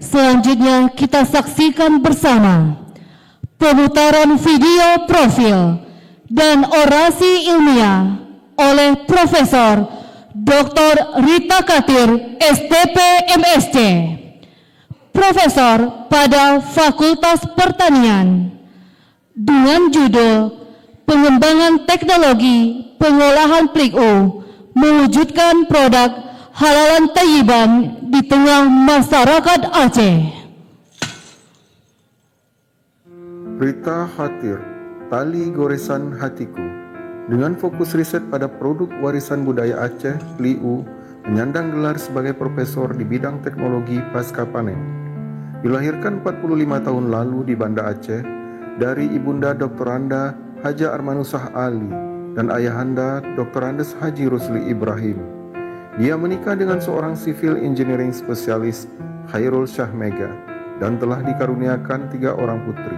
Selanjutnya kita saksikan bersama pemutaran video profil dan orasi ilmiah oleh Profesor Dr. Rita Katir, STP MSc, Profesor pada Fakultas Pertanian, dengan judul Pengembangan Teknologi Pengolahan PLIU Mewujudkan Produk Halalan Thayyiban di Tengah Masyarakat Aceh. Rita Katir, Tali Goresan Hatiku, dengan fokus riset pada produk warisan budaya Aceh, PLIU, menyandang gelar sebagai profesor di bidang teknologi pasca panen. Dilahirkan 45 tahun lalu di Banda Aceh, dari Ibunda Doktoranda Haja Armanusah Ali dan Ayahanda Doktorandes Haji Rusli Ibrahim. Dia menikah dengan seorang civil engineering spesialis, Khairul Syah Mega, dan telah dikaruniakan 3 orang putri.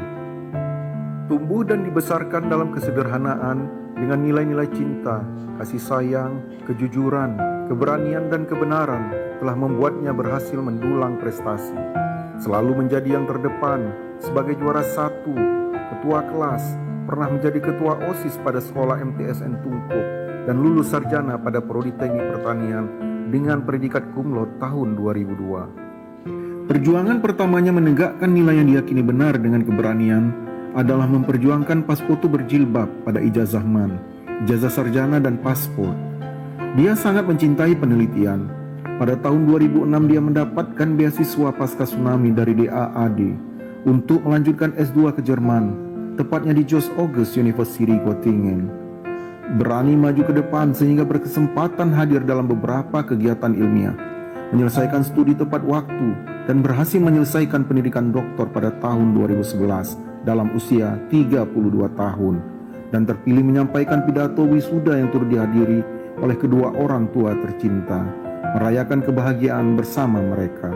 Tumbuh dan dibesarkan dalam kesederhanaan dengan nilai-nilai cinta, kasih sayang, kejujuran, keberanian dan kebenaran telah membuatnya berhasil mendulang prestasi. Selalu menjadi yang terdepan sebagai juara 1, ketua kelas, pernah menjadi ketua OSIS pada sekolah MTSN Tungkuk, dan lulus sarjana pada Prodi Teknik Pertanian dengan predikat cum laude tahun 2002. Perjuangan pertamanya menegakkan nilai yang diyakini benar dengan keberanian adalah memperjuangkan pasfoto berjilbab pada ijazah MAN, ijazah sarjana dan paspor. Dia sangat mencintai penelitian. Pada tahun 2006 dia mendapatkan beasiswa pasca tsunami dari DAAD untuk melanjutkan S2 ke Jerman, tepatnya di Jos August University Göttingen. Berani maju ke depan sehingga berkesempatan hadir dalam beberapa kegiatan ilmiah, menyelesaikan studi tepat waktu, dan berhasil menyelesaikan pendidikan doktor pada tahun 2011 dalam usia 32 tahun, dan terpilih menyampaikan pidato wisuda yang turut dihadiri oleh kedua orang tua tercinta, merayakan kebahagiaan bersama mereka.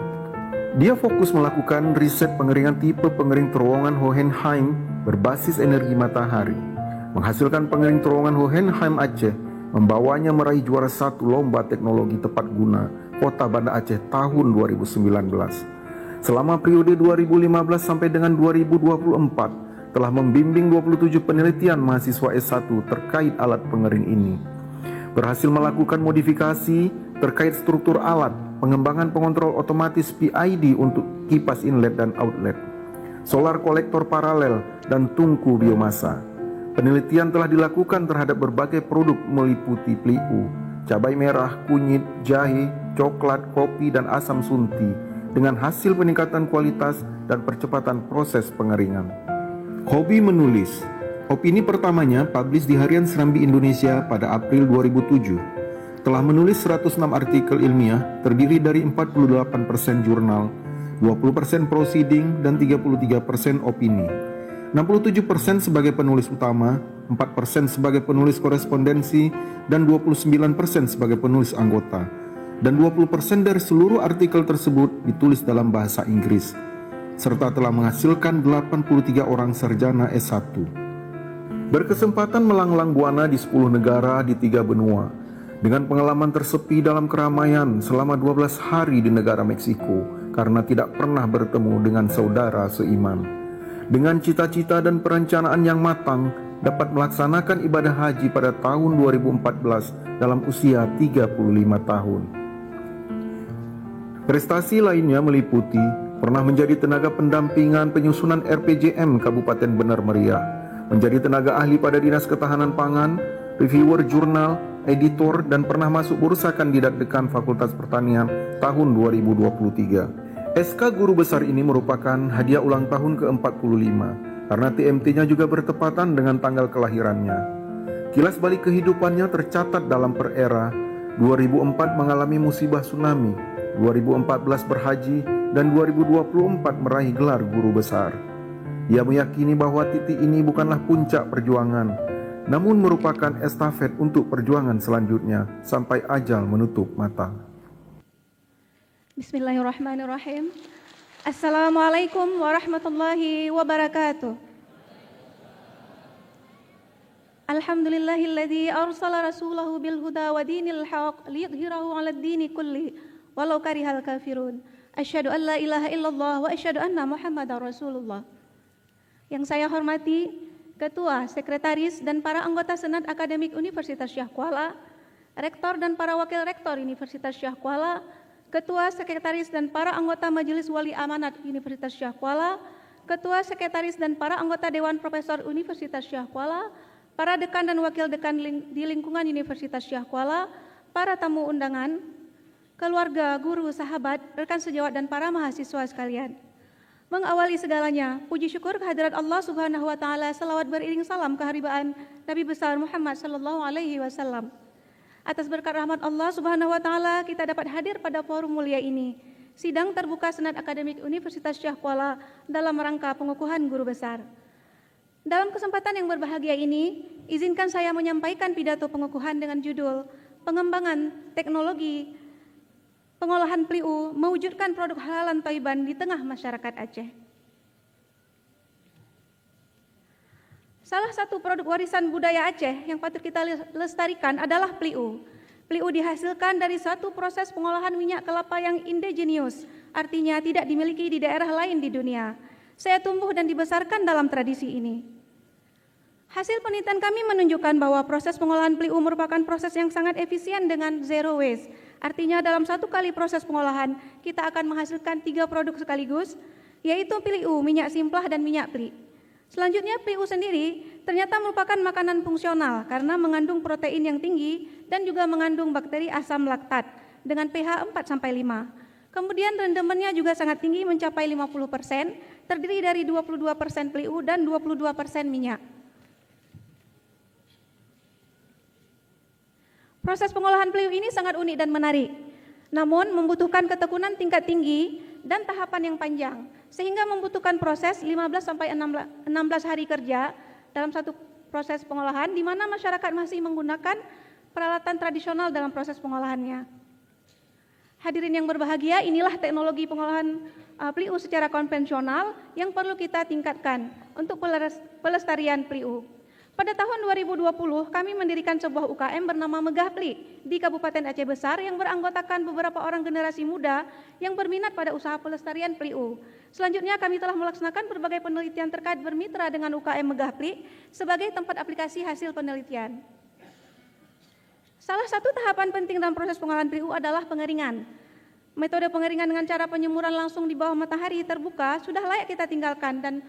Dia fokus melakukan riset pengeringan tipe pengering terowongan Hohenheim berbasis energi matahari. Menghasilkan pengering terowongan Hohenheim Aceh membawanya meraih juara 1 lomba teknologi tepat guna Kota Banda Aceh tahun 2019. Selama periode 2015 sampai dengan 2024 telah membimbing 27 penelitian mahasiswa S1 terkait alat pengering ini. Berhasil melakukan modifikasi terkait struktur alat, pengembangan pengontrol otomatis PID untuk kipas inlet dan outlet, solar kolektor paralel, dan tungku biomasa. Penelitian telah dilakukan terhadap berbagai produk meliputi PLIU, cabai merah, kunyit, jahe, coklat, kopi, dan asam sunti dengan hasil peningkatan kualitas dan percepatan proses pengeringan. Hobi menulis. Opini pertamanya publish di Harian Serambi Indonesia pada April 2007. Telah menulis 106 artikel ilmiah terdiri dari 48% jurnal, 20% proceeding, dan 33% opini. 67% sebagai penulis utama, 4% sebagai penulis korespondensi, dan 29% sebagai penulis anggota. Dan 20% dari seluruh artikel tersebut ditulis dalam bahasa Inggris, serta telah menghasilkan 83 orang sarjana S1. Berkesempatan melanglang buana di 10 negara di 3 benua, dengan pengalaman tersepi dalam keramaian selama 12 hari di negara Meksiko karena tidak pernah bertemu dengan saudara seiman. Dengan cita-cita dan perencanaan yang matang, dapat melaksanakan ibadah haji pada tahun 2014 dalam usia 35 tahun. Prestasi lainnya meliputi pernah menjadi tenaga pendampingan penyusunan RPJM Kabupaten Benar Meriah, menjadi tenaga ahli pada Dinas Ketahanan Pangan, reviewer jurnal, editor, dan pernah masuk bursa kandidat dekan Fakultas Pertanian tahun 2023. SK Guru Besar ini merupakan hadiah ulang tahun ke-45 karena TMT-nya juga bertepatan dengan tanggal kelahirannya. Kilas balik kehidupannya tercatat dalam per era 2004 mengalami musibah tsunami, 2014 berhaji, dan 2024 meraih gelar guru besar. Ia meyakini bahwa titik ini bukanlah puncak perjuangan, namun merupakan estafet untuk perjuangan selanjutnya sampai ajal menutup mata. Bismillahirrahmanirrahim. Assalamualaikum warahmatullahi wabarakatuh. Alhamdulillahilladzi arsala rasulahu bil huda wa dinil haq liyudhhirahu 'alad dini kulli walau karihal kafirun. Asyhadu an la ilaha illallah wa asyhadu anna Muhammadar Rasulullah. Yang saya hormati Ketua, Sekretaris, dan para anggota Senat Akademik Universitas Syah Kuala, Rektor dan para Wakil Rektor Universitas Syah Kuala, Ketua, Sekretaris, dan para anggota Majelis Wali Amanat Universitas Syah Kuala, Ketua, Sekretaris, dan para anggota Dewan Profesor Universitas Syah Kuala, para dekan dan wakil dekan di lingkungan Universitas Syah Kuala, para tamu undangan, keluarga, guru, sahabat, rekan sejawat, dan para mahasiswa sekalian. Mengawali segalanya, puji syukur kehadirat Allah Subhanahu wa taala, selawat beriring salam keharibaan Nabi besar Muhammad sallallahu alaihi wasallam. Atas berkat rahmat Allah Subhanahu wa taala, kita dapat hadir pada forum mulia ini, sidang terbuka Senat Akademik Universitas Syah Kuala dalam rangka pengukuhan guru besar. Dalam kesempatan yang berbahagia ini, izinkan saya menyampaikan pidato pengukuhan dengan judul Pengembangan Teknologi Pengolahan PLIU mewujudkan produk halalan Thaiban di tengah masyarakat Aceh. Salah satu produk warisan budaya Aceh yang patut kita lestarikan adalah PLIU. PLIU dihasilkan dari satu proses pengolahan minyak kelapa yang indigenous, artinya tidak dimiliki di daerah lain di dunia. Saya tumbuh dan dibesarkan dalam tradisi ini. Hasil penelitian kami menunjukkan bahwa proses pengolahan PLIU merupakan proses yang sangat efisien dengan zero waste. Artinya dalam satu kali proses pengolahan, kita akan menghasilkan 3 produk sekaligus, yaitu PLIU, minyak simplah, dan minyak pli. Selanjutnya, PLIU sendiri ternyata merupakan makanan fungsional karena mengandung protein yang tinggi dan juga mengandung bakteri asam laktat dengan pH 4-5. Kemudian rendemennya juga sangat tinggi mencapai 50%, terdiri dari 22% PLIU dan 22% minyak. Proses pengolahan PLIU ini sangat unik dan menarik, namun membutuhkan ketekunan tingkat tinggi dan tahapan yang panjang, sehingga membutuhkan proses 15-16 hari kerja dalam satu proses pengolahan, di mana masyarakat masih menggunakan peralatan tradisional dalam proses pengolahannya. Hadirin yang berbahagia, inilah teknologi pengolahan PLIU secara konvensional yang perlu kita tingkatkan untuk pelestarian PLIU. Pada tahun 2020, kami mendirikan sebuah UKM bernama Megah Pli di Kabupaten Aceh Besar yang beranggotakan beberapa orang generasi muda yang berminat pada usaha pelestarian PLIU. Selanjutnya, kami telah melaksanakan berbagai penelitian terkait bermitra dengan UKM Megah Pli sebagai tempat aplikasi hasil penelitian. Salah satu tahapan penting dalam proses pengolahan PLIU adalah pengeringan. Metode pengeringan dengan cara penyemuran langsung di bawah matahari terbuka sudah layak kita tinggalkan dan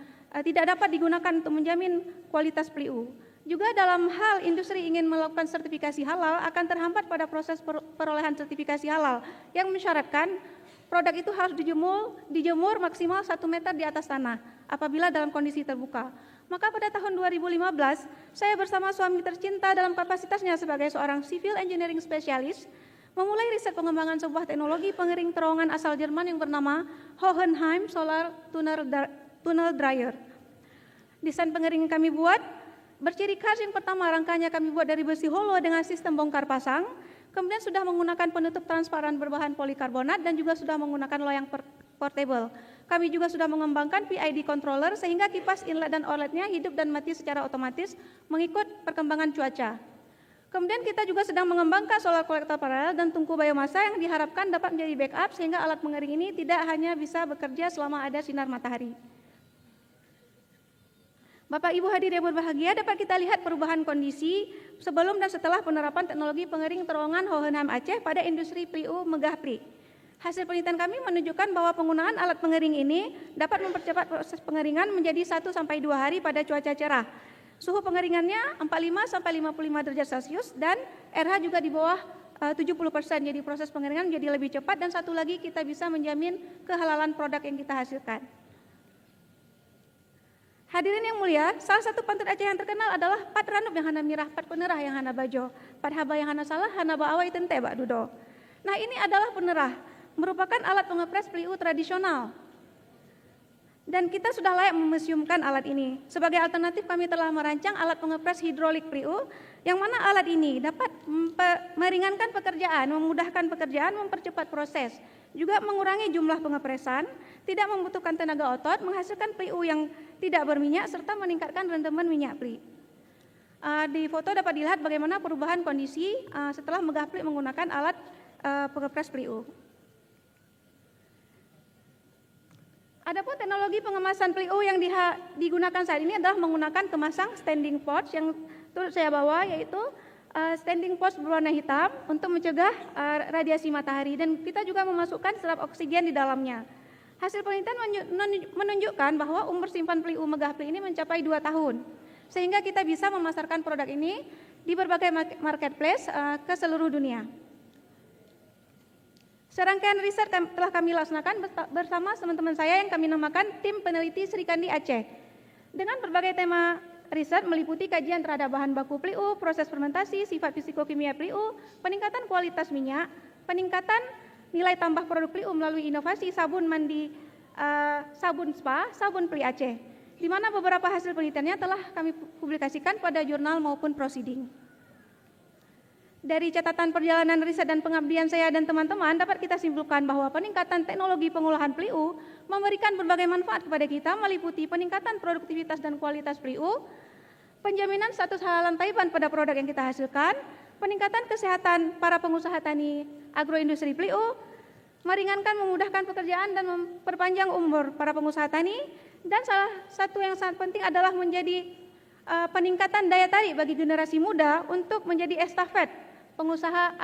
tidak dapat digunakan untuk menjamin kualitas PLIU. Juga dalam hal industri ingin melakukan sertifikasi halal akan terhambat pada proses perolehan sertifikasi halal yang mensyaratkan produk itu harus dijemur maksimal 1 meter di atas tanah apabila dalam kondisi terbuka. Maka pada tahun 2015, saya bersama suami tercinta dalam kapasitasnya sebagai seorang civil engineering specialist memulai riset pengembangan sebuah teknologi pengering terowongan asal Jerman yang bernama Hohenheim Solar Tunnel Dryer. Desain pengering yang kami buat berciri khas yang pertama, rangkanya kami buat dari besi holo dengan sistem bongkar pasang, kemudian sudah menggunakan penutup transparan berbahan polikarbonat dan juga sudah menggunakan loyang portable. Kami juga sudah mengembangkan PID controller sehingga kipas inlet dan outletnya hidup dan mati secara otomatis mengikut perkembangan cuaca. Kemudian kita juga sedang mengembangkan solar collector paralel dan tungku biomasa yang diharapkan dapat menjadi backup sehingga alat pengering ini tidak hanya bisa bekerja selama ada sinar matahari. Bapak Ibu hadirin yang berbahagia, dapat kita lihat perubahan kondisi sebelum dan setelah penerapan teknologi pengering terowongan Hohenheim Aceh pada industri PLIU Megah Pli. Hasil penelitian kami menunjukkan bahwa penggunaan alat pengering ini dapat mempercepat proses pengeringan menjadi 1-2 hari pada cuaca cerah. Suhu pengeringannya 45-55 derajat Celcius dan RH juga di bawah 70%, jadi proses pengeringan menjadi lebih cepat dan satu lagi kita bisa menjamin kehalalan produk yang kita hasilkan. Hadirin yang mulia, salah satu pantun Aceh yang terkenal adalah Pat Ranup yang hana mirah, Pat penerah yang hana bajo, Pat haba yang hana salah, hana baawai tente bak dudo. Nah, ini adalah penerah, merupakan alat pengepres PLIU tradisional. Dan kita sudah layak memuseumkan alat ini. Sebagai alternatif kami telah merancang alat pengepres hidrolik PLIU, yang mana alat ini dapat meringankan pekerjaan, memudahkan pekerjaan, mempercepat proses, juga mengurangi jumlah pengepresan, tidak membutuhkan tenaga otot, menghasilkan PLIU yang tidak berminyak, serta meningkatkan rendemen minyak pli. Di foto dapat dilihat bagaimana perubahan kondisi setelah Megah Pli menggunakan alat pengepres PLIU. Adapun teknologi pengemasan PLIU yang digunakan saat ini adalah menggunakan kemasan standing pouch yang turut saya bawa, yaitu standing pouch berwarna hitam untuk mencegah radiasi matahari, dan kita juga memasukkan selap oksigen di dalamnya. Hasil penelitian menunjukkan bahwa umur simpan PLIU Megah Pli ini mencapai 2 tahun, sehingga kita bisa memasarkan produk ini di berbagai marketplace ke seluruh dunia. Serangkaian riset telah kami laksanakan bersama teman-teman saya yang kami namakan Tim Peneliti Sri Kandi Aceh. Dengan berbagai tema riset meliputi kajian terhadap bahan baku PLIU, proses fermentasi, sifat fisikokimia PLIU, peningkatan kualitas minyak, peningkatan nilai tambah produk PLIU melalui inovasi sabun mandi, sabun spa, sabun Pli Aceh, di mana beberapa hasil penelitiannya telah kami publikasikan pada jurnal maupun proceeding. Dari catatan perjalanan riset dan pengabdian saya dan teman-teman, dapat kita simpulkan bahwa peningkatan teknologi pengolahan PLIU memberikan berbagai manfaat kepada kita, meliputi peningkatan produktivitas dan kualitas PLIU, penjaminan status halal Taiwan pada produk yang kita hasilkan, peningkatan kesehatan para pengusaha tani agroindustri PLIU, meringankan memudahkan pekerjaan dan memperpanjang umur para pengusaha tani, dan salah satu yang sangat penting adalah menjadi peningkatan daya tarik bagi generasi muda untuk menjadi estafet pengusaha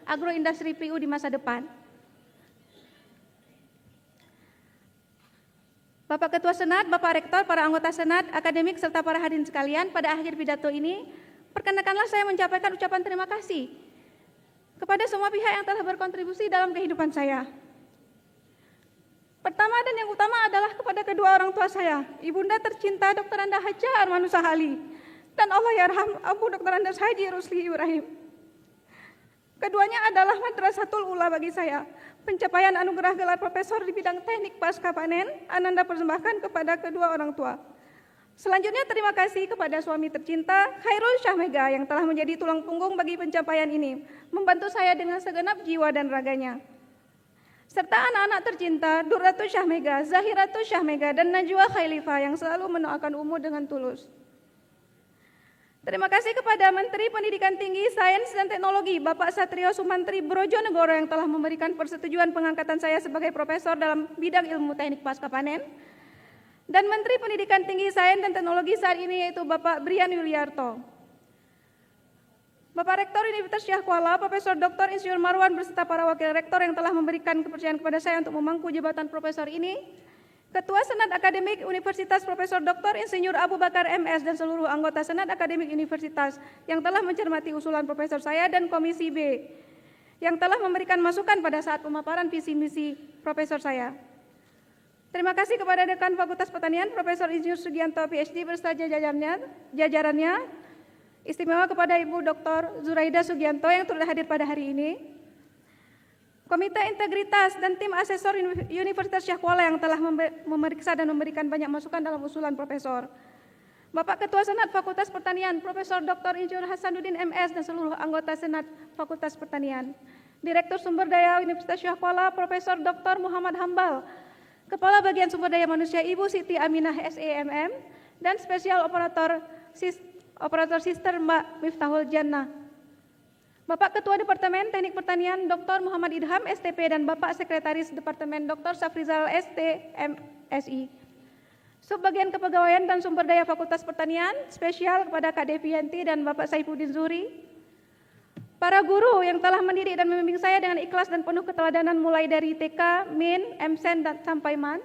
agroindustri PLIU di masa depan. Bapak Ketua Senat, Bapak Rektor, para anggota Senat, akademik, serta para hadirin sekalian, pada akhir pidato ini, perkenankanlah saya menyampaikan ucapan terima kasih kepada semua pihak yang telah berkontribusi dalam kehidupan saya. Pertama dan yang utama adalah kepada kedua orang tua saya, Ibunda tercinta Dr. Andes Haja Armanusa Ali, dan Allahyarham Abu Dr. Andes Haji Rusli Ibrahim. Keduanya adalah madrasatul ula bagi saya. Pencapaian anugerah gelar profesor di bidang teknik pasca panen Ananda persembahkan kepada kedua orang tua. Selanjutnya terima kasih kepada suami tercinta Khairul Syahmega yang telah menjadi tulang punggung bagi pencapaian ini, membantu saya dengan segenap jiwa dan raganya. Serta anak-anak tercinta Durratu Syahmega, Zahiratu Syahmega, dan Najwa Khailifah yang selalu mendoakan Umu dengan tulus. Terima kasih kepada Menteri Pendidikan Tinggi, Sains dan Teknologi Bapak Satrio Sumantri Brojonegoro yang telah memberikan persetujuan pengangkatan saya sebagai profesor dalam bidang ilmu teknik pasca panen, dan Menteri Pendidikan Tinggi, Sains dan Teknologi saat ini yaitu Bapak Brian Yuliarto. Bapak Rektor Universitas Syah Kuala, Profesor Dr. Insinyur Marwan beserta para wakil rektor yang telah memberikan kepercayaan kepada saya untuk memangku jabatan profesor ini, Ketua Senat Akademik Universitas Profesor Dr. Insinyur Abu Bakar MS dan seluruh anggota Senat Akademik Universitas yang telah mencermati usulan profesor saya, dan Komisi B yang telah memberikan masukan pada saat pemaparan visi misi profesor saya. Terima kasih kepada Dekan Fakultas Pertanian Profesor Insinyur Sugianto PhD beserta jajarannya. Istimewa kepada Ibu Dr. Zuraida Sugianto yang turut hadir pada hari ini. Komite Integritas dan tim asesor Universitas Syah Kuala yang telah memeriksa dan memberikan banyak masukan dalam usulan profesor. Bapak Ketua Senat Fakultas Pertanian Profesor Dr. Insinyur Hasanuddin MS dan seluruh anggota Senat Fakultas Pertanian. Direktur Sumber Daya Universitas Syah Kuala Profesor Dr. Muhammad Hambal, Kepala Bagian Sumber Daya Manusia Ibu Siti Aminah SEMM, dan Spesial Operator Sister Mbak Miftahul Jannah. Bapak Ketua Departemen Teknik Pertanian Dr. Muhammad Idham STP dan Bapak Sekretaris Departemen Dr. Safrizal ST MSI. Subbagian Kepegawaian dan Sumber Daya Fakultas Pertanian spesial kepada Kak Devianti dan Bapak Saifuddin Zuri. Para guru yang telah mendidik dan membimbing saya dengan ikhlas dan penuh keteladanan mulai dari TK, Min, MSen dan sampai MAN.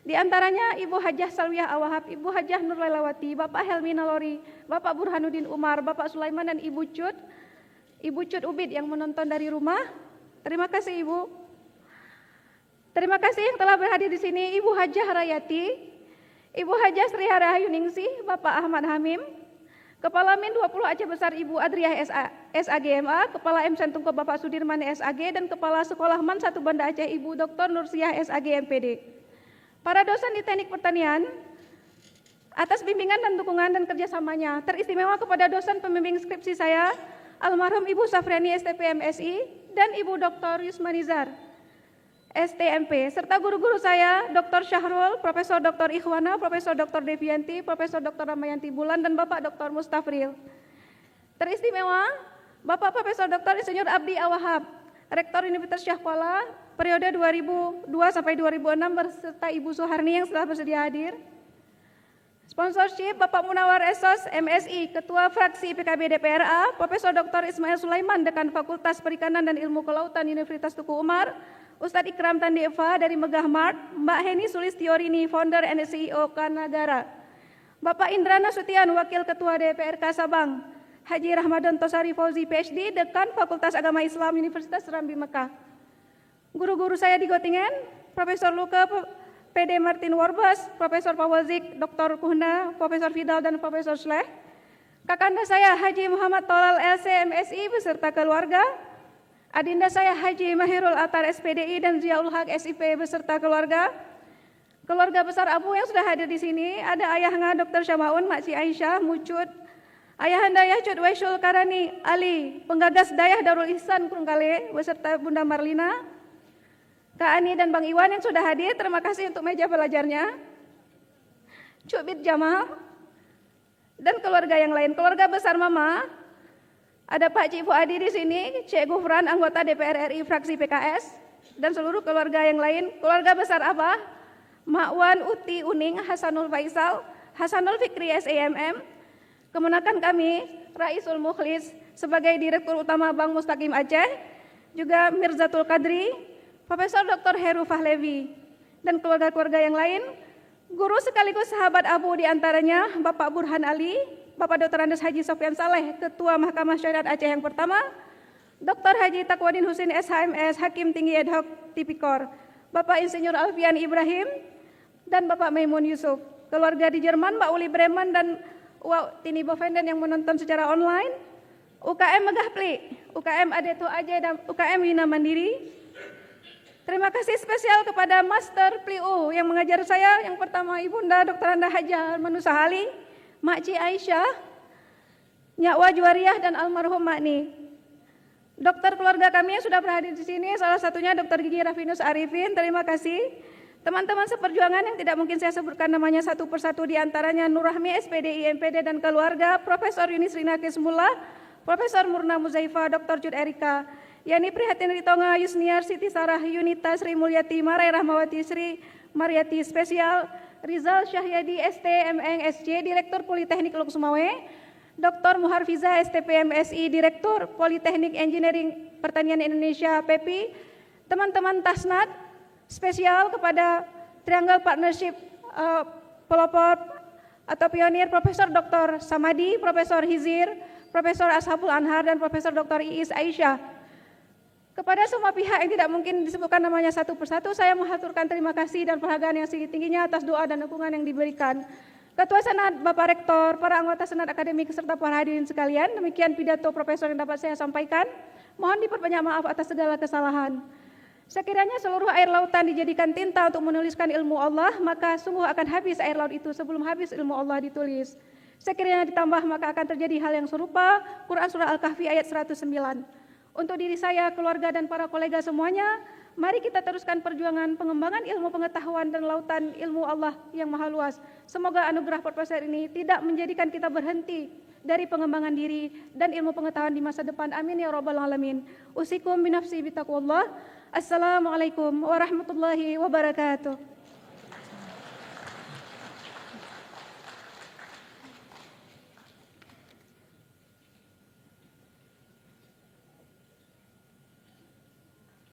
Di antaranya Ibu Hajah Salwiah Awahab, Ibu Hajah Nur Lailawati, Bapak Helmi Nalori, Bapak Burhanuddin Umar, Bapak Sulaiman dan Ibu Cut Ubid yang menonton dari rumah. Terima kasih Ibu. Terima kasih yang telah berhadir di sini Ibu Hajah Harayati, Ibu Hajah Sri Harayuningsih, Bapak Ahmad Hamim, Kepala Min 20 Aceh Besar Ibu Adriah SAGMA, Kepala MSen Tungkol Bapak Sudirman SAG, dan Kepala Sekolah MAN 1 Banda Aceh Ibu Dr. Nursiah SAG MPD. Para dosen di Teknik Pertanian, atas bimbingan dan dukungan dan kerjasamanya, teristimewa kepada dosen pembimbing skripsi saya, almarhum Ibu Safriani STP MSI, dan Ibu Dr. Yusmanizar STMP, serta guru-guru saya, Dr. Syahrul, Profesor Dr. Ikhwana, Profesor Dr. Devianti, Profesor Dr. Ramayanti Bulan, dan Bapak Dr. Mustafril. Teristimewa, Bapak Profesor Dr. Insinyur Abdi Awahab, Rektor Universitas Syah Kuala, periode 2002 sampai 2006 beserta Ibu Suharni yang telah bersedia hadir. Sponsorship Bapak Munawar Esos, MSI, Ketua Fraksi PKB DPRA, Profesor Dr. Ismail Sulaiman, Dekan Fakultas Perikanan dan Ilmu Kelautan Universitas Tuku Umar, Ustadz Ikram Tandeva dari Megah Mart, Mbak Heni Sulistiorini, Founder and CEO Kanagara, Bapak Indra Nasution, Wakil Ketua DPRK Sabang, Haji Ramadan Tosari Fauzi, PhD, Dekan Fakultas Agama Islam Universitas Serambi Mekah. Guru-guru saya di Gottingen, Profesor Luke, PD Martin Warbas, Profesor Fawazik, Dr. Kuhna, Profesor Fidal, dan Profesor Sleh. Kakanda saya Haji Muhammad Tolal LC MSI beserta keluarga. Adinda saya Haji Mahirul Atar SPDI dan Ziaul Haq SIP beserta keluarga. Keluarga besar Abu yang sudah hadir di sini, ada ayahnya Dr. Syamaun, Makci Aisyah, Mucut, ayahanda Yahcud Waisyul Karani Ali, penggagas Dayah Darul Ihsan Kurungkale beserta Bunda Marlina, Kak Ani dan Bang Iwan yang sudah hadir, terima kasih untuk meja belajarnya. Cubit Jamal dan keluarga yang lain. Keluarga besar Mama, ada Pak Cik Fuadi di sini, Cik Gufran, anggota DPR RI fraksi PKS, dan seluruh keluarga yang lain. Keluarga besar Abah, Mak Wan, Uti, Uning, Hasanul Faisal, Hasanul Fikri SAMM. Kemenakan kami, Raisul Mukhlis sebagai Direktur Utama Bank Mustaqim Aceh, juga Mirzatul Qadri, Profesor Dr. Heru Fahlevi, dan keluarga-keluarga yang lain, guru sekaligus sahabat Abu diantaranya Bapak Burhan Ali, Bapak Dr. Andes Haji Sofyan Saleh, Ketua Mahkamah Syariat Aceh yang pertama, Dr. Haji Taqwadin Husin SHMS, Hakim Tinggi Ad Hoc Tipikor, Bapak Insinyur Alfian Ibrahim, dan Bapak Maimun Yusuf. Keluarga di Jerman, Mbak Uli Bremen dan Uwa Tini Bovenden yang menonton secara online, UKM Megah Pli, UKM Adeto Aceh, dan UKM Wina Mandiri. Terima kasih spesial kepada Master PLIU yang mengajar saya. Yang pertama Ibunda Dr. Anda Hajar Manusahali, Makci Aisyah, Nyakwa Juwariah, dan almarhum Makni. Dokter keluarga kami yang sudah berhadir di sini, salah satunya Dr. Gigi Rafinus Arifin, terima kasih. Teman-teman seperjuangan yang tidak mungkin saya sebutkan namanya satu persatu, diantaranya Nurrahmi SPDI, MPD, dan keluarga, Profesor Yunis Rina Kismullah, Profesor Murna Muzaifa, Dr. Jud Erika, Yani Prihatin Ritonga, Yusniar, Siti Sarah, Yunita, Sri Mulyati, Marai Rahmawati, Sri Mariati Spesial, Rizal Syahyadi, ST, MN, SC, Direktur Politeknik Luk Sumawe, Dr. Muharfiza, STP, MSI, Direktur Politeknik Engineering Pertanian Indonesia, PEPI, teman-teman Tasnat, spesial kepada Triangle Partnership Pelopor atau Pionir, Profesor Dr. Samadi, Profesor Hizir, Profesor Ashabul Anhar, dan Profesor Dr. Iis Aisyah. Kepada semua pihak yang tidak mungkin disebutkan namanya satu persatu, saya mengaturkan terima kasih dan penghargaan yang setinggi-tingginya atas doa dan dukungan yang diberikan. Ketua Senat, Bapak Rektor, para anggota Senat Akademik, serta para hadirin sekalian, demikian pidato Profesor yang dapat saya sampaikan. Mohon diperbanyak maaf atas segala kesalahan. Sekiranya seluruh air lautan dijadikan tinta untuk menuliskan ilmu Allah, maka sungguh akan habis air laut itu sebelum habis ilmu Allah ditulis. Sekiranya ditambah, maka akan terjadi hal yang serupa. Quran Surah Al-Kahfi ayat 109. Untuk diri saya, keluarga, dan para kolega semuanya, mari kita teruskan perjuangan pengembangan ilmu pengetahuan dan lautan ilmu Allah yang maha luas. Semoga anugerah Profesor ini tidak menjadikan kita berhenti dari pengembangan diri dan ilmu pengetahuan di masa depan. Amin ya rabbal alamin. Usikum binafsi bitaqwallah. Assalamualaikum warahmatullahi wabarakatuh.